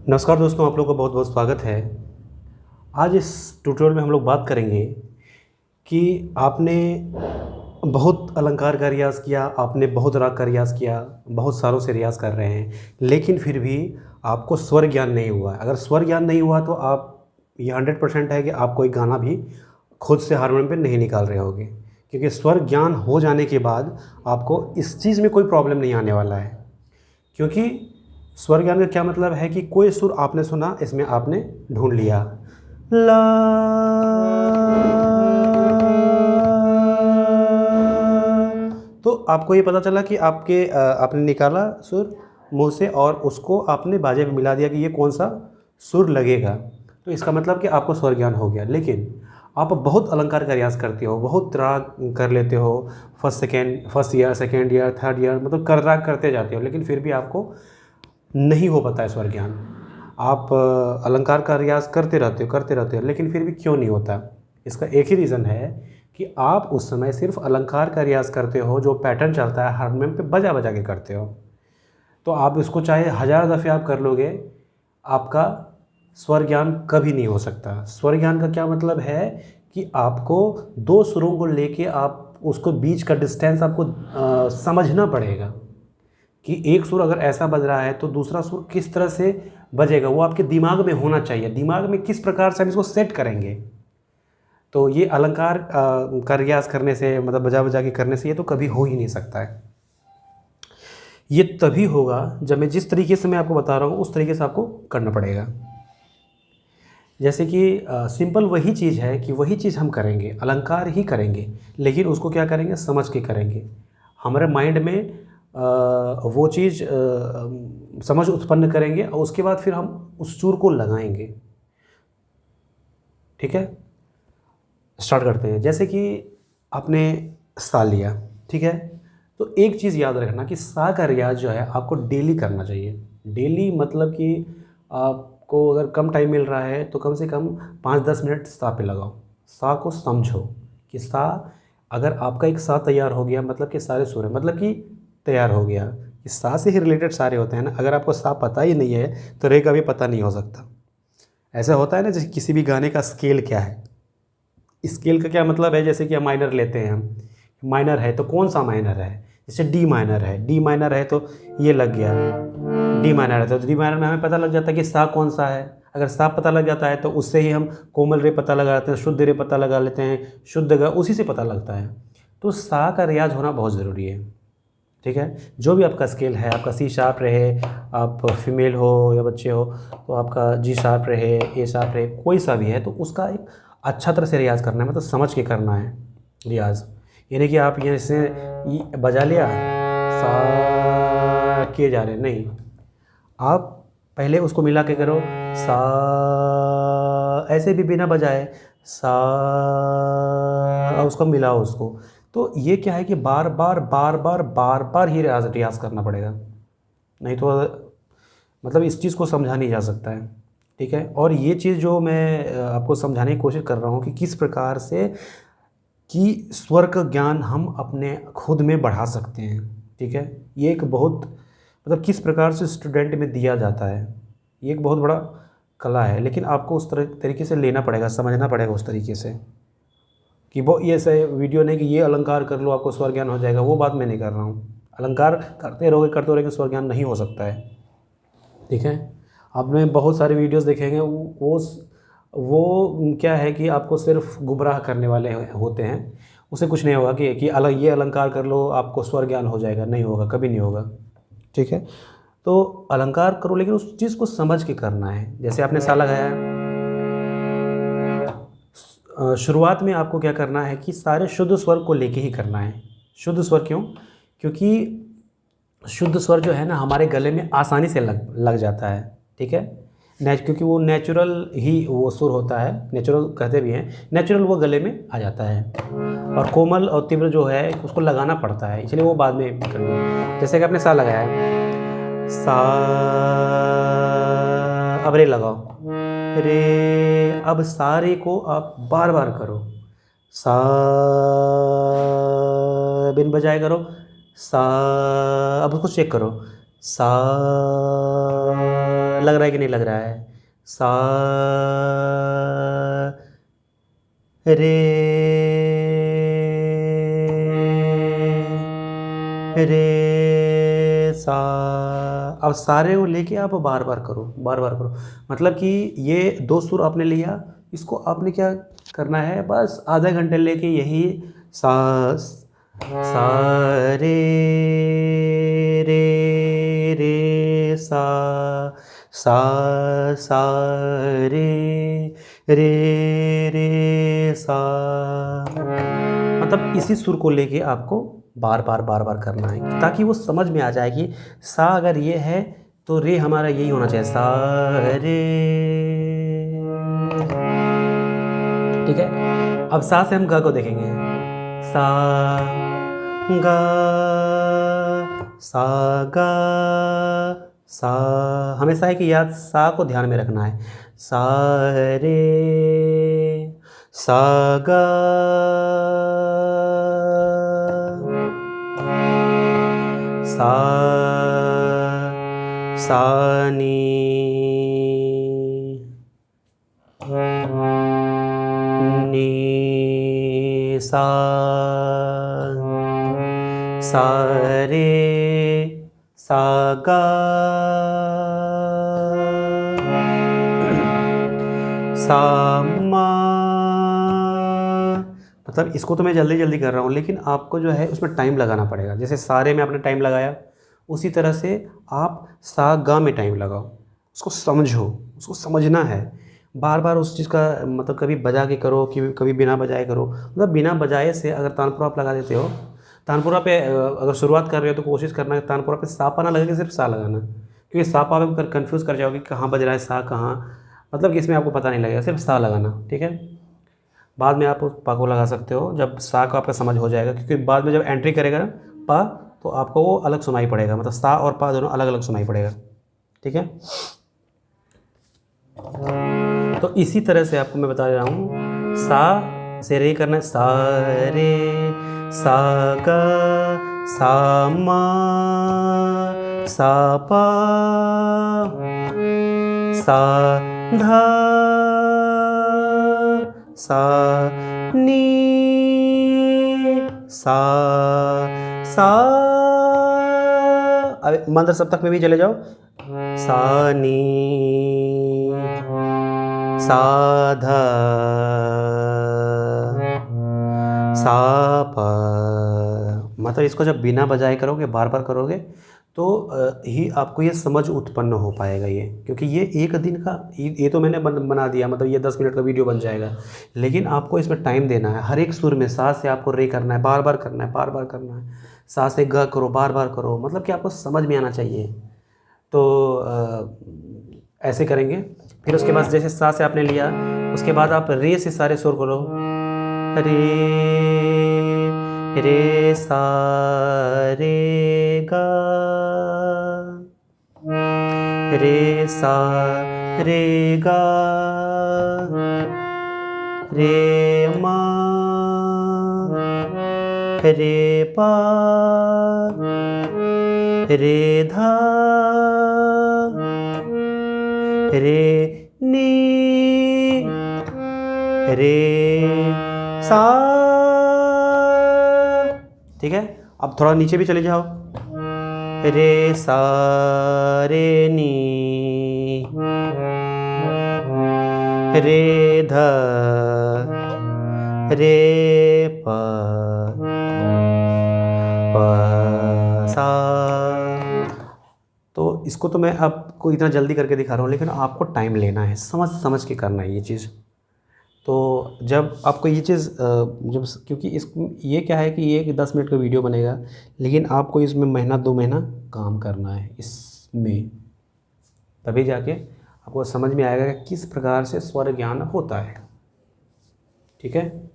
नमस्कार दोस्तों, आप लोगों का बहुत बहुत स्वागत है। आज इस ट्यूटोरियल में हम लोग बात करेंगे कि आपने बहुत अलंकार का रियाज़ किया, आपने बहुत राग का रियाज़ किया, बहुत सालों से रियाज़ कर रहे हैं, लेकिन फिर भी आपको स्वर ज्ञान नहीं हुआ। अगर स्वर ज्ञान नहीं हुआ तो आप ये 100% है कि आप कोई गाना भी खुद से हारमोनियम पे नहीं निकाल रहे होगे, क्योंकि स्वर ज्ञान हो जाने के बाद आपको इस चीज़ में कोई प्रॉब्लम नहीं आने वाला है। क्योंकि स्वर ज्ञान का क्या मतलब है कि कोई सुर आपने सुना, इसमें आपने ढूंढ लिया ला, तो आपको ये पता चला कि आपने निकाला सुर मुंह से और उसको आपने बाजे में मिला दिया कि ये कौन सा सुर लगेगा, तो इसका मतलब कि आपको स्वर ज्ञान हो गया। लेकिन आप बहुत अलंकार का रियाज़ करते हो, बहुत राग कर लेते हो, first year, second year, third year, मतलब कर राग करते जाते हो, लेकिन फिर भी आपको नहीं हो पाता है स्वर ज्ञान। आप अलंकार का रियाज़ करते रहते हो, लेकिन फिर भी क्यों नहीं होता? इसका एक ही रीज़न है कि आप उस समय सिर्फ अलंकार का रियाज़ करते हो, जो पैटर्न चलता है हारमोनियम पे बजा बजा के करते हो। तो आप इसको चाहे 1000 दफ़े आप कर लोगे, आपका स्वर ज्ञान कभी नहीं हो सकता। स्वर ज्ञान का क्या मतलब है कि आपको दो सुरों को लेके आप उसको बीच का डिस्टेंस आपको समझना पड़ेगा कि एक सुर अगर ऐसा बज रहा है तो दूसरा सुर किस तरह से बजेगा, वो आपके दिमाग में होना चाहिए। दिमाग में किस प्रकार से हम इसको सेट करेंगे, तो ये अलंकार का रियाज़ करने से, मतलब बजा बजा के करने से ये तो कभी हो ही नहीं सकता है। ये तभी होगा जब मैं जिस तरीके से मैं आपको बता रहा हूँ उस तरीके से आपको करना पड़ेगा। जैसे कि सिंपल वही चीज़ है कि वही चीज़ हम करेंगे, अलंकार ही करेंगे, लेकिन उसको क्या करेंगे, समझ के करेंगे। हमारे माइंड में वो चीज़ समझ उत्पन्न करेंगे और उसके बाद फिर हम उस सुर को लगाएंगे। ठीक है, स्टार्ट करते हैं। जैसे कि आपने सा लिया, ठीक है, तो एक चीज़ याद रखना कि सा का रियाज जो है आपको डेली करना चाहिए। डेली मतलब कि आपको अगर कम टाइम मिल रहा है तो कम से कम 5-10 मिनट सा पे लगाओ। सा को समझो कि सा, अगर आपका एक सा तैयार हो गया मतलब कि सारे सुर हैं, मतलब कि तैयार हो गया। कि सा से ही रिलेटेड सारे होते हैं ना। अगर आपको सा पता ही नहीं है तो रे का भी पता नहीं हो सकता। ऐसा होता है ना, जैसे किसी भी गाने का स्केल क्या है। स्केल का क्या मतलब है, जैसे कि हम माइनर लेते हैं, हम माइनर है तो कौन सा माइनर है, जैसे डी माइनर है, डी माइनर है तो ये लग गया। डी माइनर है तो डी माइनर में हमें पता लग जाता है कि सा कौन सा है। अगर सा पता लग जाता है तो उससे ही हम कोमल रे पता लगा लेते हैं, शुद्ध रे पता लगा लेते हैं, शुद्ध ग उसी से पता लगता है। तो सा का रियाज होना बहुत ज़रूरी है। ठीक है, जो भी आपका स्केल है, आपका सी शार्प रहे, आप फीमेल हो या बच्चे हो, तो आपका जी शार्प रहे, ए शार्प रहे, कोई सा भी है, तो उसका एक अच्छा तरह से रियाज़ करना है, मतलब समझ के करना है रियाज़। यानी कि आप यहाँ से बजा लिया, सा किए जा रहे, नहीं, आप पहले उसको मिला के करो, सा, ऐसे भी बिना बजाए सा, और उसको मिलाओ उसको। तो ये क्या है कि बार बार बार बार बार बार ही रियाज़ करना पड़ेगा, नहीं तो मतलब इस चीज़ को समझा नहीं जा सकता है। ठीक है, और ये चीज़ जो मैं आपको समझाने की कोशिश कर रहा हूँ कि किस प्रकार से कि स्वर का ज्ञान हम अपने खुद में बढ़ा सकते हैं। ठीक है, ये एक बहुत, मतलब किस प्रकार से स्टूडेंट में दिया जाता है, ये एक बहुत बड़ा कला है। लेकिन आपको उस तरीके से लेना पड़ेगा, समझना पड़ेगा उस तरीके से, कि वो ये ऐसे वीडियो नहीं कि ये अलंकार कर लो आपको स्वर ज्ञान हो जाएगा, वो बात मैं नहीं कर रहा हूँ। अलंकार करते रहोगे स्वर ज्ञान नहीं हो सकता है। ठीक है, आपने बहुत सारे वीडियोस देखेंगे, वो क्या है कि आपको सिर्फ गुमराह करने वाले होते हैं। उससे कुछ नहीं होगा कि ये अलंकार कर लो आपको स्वर ज्ञान हो जाएगा, नहीं होगा, कभी नहीं होगा। ठीक है, तो अलंकार करो लेकिन उस चीज़ को समझ के करना है। जैसे आपने सा लगाया है, शुरुआत में आपको क्या करना है कि सारे शुद्ध स्वर को लेके ही करना है। शुद्ध स्वर क्यों? क्योंकि शुद्ध स्वर जो है ना हमारे गले में आसानी से लग जाता है। ठीक है, क्योंकि वो नेचुरल ही वो सुर होता है, नेचुरल कहते भी हैं, नेचुरल वो गले में आ जाता है। और कोमल और तीव्र जो है उसको लगाना पड़ता है, इसलिए वो बाद में करेंगे। जैसे कि आपने सा लगाया है, सा, अब रे लगाओ, रे, अब सारे को आप बार बार करो, सा, बिन बजाए करो, सा, अब उसको चेक करो, सा, हार्ड लग रहा है कि नहीं लग रहा है? सा रे रे सा। अब सारे को लेके आप बार बार करो, बार बार करो। मतलब कि ये 2 सुर आपने लिया, इसको आपने क्या करना है, बस आधा घंटे लेके यही सा सा रे रे सा सा रे सा। मतलब इसी सुर को लेके आपको बार बार करना है, ताकि वो समझ में आ जाए कि सा अगर ये है तो रे हमारा यही होना चाहिए, सा रे। ठीक है। अब सा से हम गा को देखेंगे, सा गा सा गा सा। हमेशा है कि याद सा को ध्यान में रखना है, सा रे सा गा सा सा नी नी सा सा रे सा गा सा मा। मतलब इसको तो मैं जल्दी जल्दी कर रहा हूँ, लेकिन आपको जो है उसमें टाइम लगाना पड़ेगा। जैसे सारे में आपने टाइम लगाया, उसी तरह से आप सा गा में टाइम लगाओ। उसको समझो, उसको समझना है। बार बार उस चीज़ का मतलब कभी बजा के करो कि कभी बिना बजाए करो। मतलब बिना बजाए से अगर तानपुरा आप लगा देते हो, तानपुरा पे अगर शुरुआत कर रहे हो तो कोशिश करना है तानपुरा पे सा पा ना लगे, सिर्फ सा लगाना, क्योंकि सा पा पे कन्फ्यूज़ कर जाओगे कहाँ बज रहा है सा कहाँ, मतलब कि इसमें आपको पता नहीं लगेगा, सिर्फ सा लगाना। ठीक है। बाद में आप पा को लगा सकते हो जब सा का आपका समझ हो जाएगा, क्योंकि बाद में जब एंट्री करेगा ना पा तो आपको वो अलग सुनाई पड़ेगा, मतलब सा और पा दोनों अलग अलग सुनाई पड़ेगा। ठीक है। तो इसी तरह से आपको मैं बता रहा हूँ, सा से रे करना है, सा रे सा गा सा मा सा पा सा धा सा नी सा सा। अब मंत्र सप्तक में भी चले जाओ, सा नी सा धा सा पा। मतलब इसको जब बिना बजाए करोगे, बार बार करोगे, तो ही आपको ये समझ उत्पन्न हो पाएगा ये। क्योंकि ये एक दिन का, ये तो मैंने बना दिया, मतलब ये 10 मिनट का वीडियो बन जाएगा, लेकिन आपको इसमें टाइम देना है। हर एक सुर में सा से आपको रे करना है, बार बार करना है, बार बार करना है। सा से ग करो, बार बार करो, मतलब कि आपको समझ में आना चाहिए। तो ऐसे करेंगे। फिर उसके बाद जैसे सा से आपने लिया, उसके बाद आप रे से सारे सुर करो, रे सा रे गा रे सा रे गा रे मा रे पा रे धा रे नी रे सा। ठीक है। अब थोड़ा नीचे भी चले जाओ, रे सा रे नी रे ध रे प प सा। तो इसको तो मैं आपको इतना जल्दी करके दिखा रहा हूँ, लेकिन आपको टाइम लेना है, समझ समझ के करना है ये चीज़। तो जब आपको ये चीज़ जब, क्योंकि इस ये क्या है कि ये 10 मिनट का वीडियो बनेगा, लेकिन आपको इसमें महीना 2 महीना काम करना है इसमें, तभी जाके आपको समझ में आएगा कि किस प्रकार से स्वर ज्ञान होता है। ठीक है।